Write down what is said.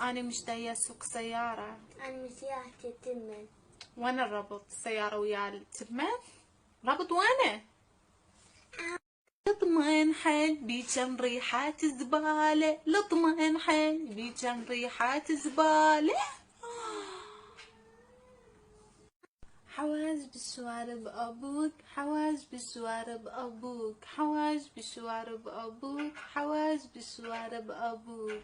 أنا مش داية أسوق سيارة. أنا مش راح تتمن. وين الربط؟ السيارة ويا التمن؟ ربط وينه؟ لطمن حلبي كان ريحة زبالة، لطمن حلبي كان ريحة زبالة. حواج بالشوارب أبوك، حواج بالشوارب أبوك، حواج بالشوارب أبوك، حواج بالشوارب أبوك.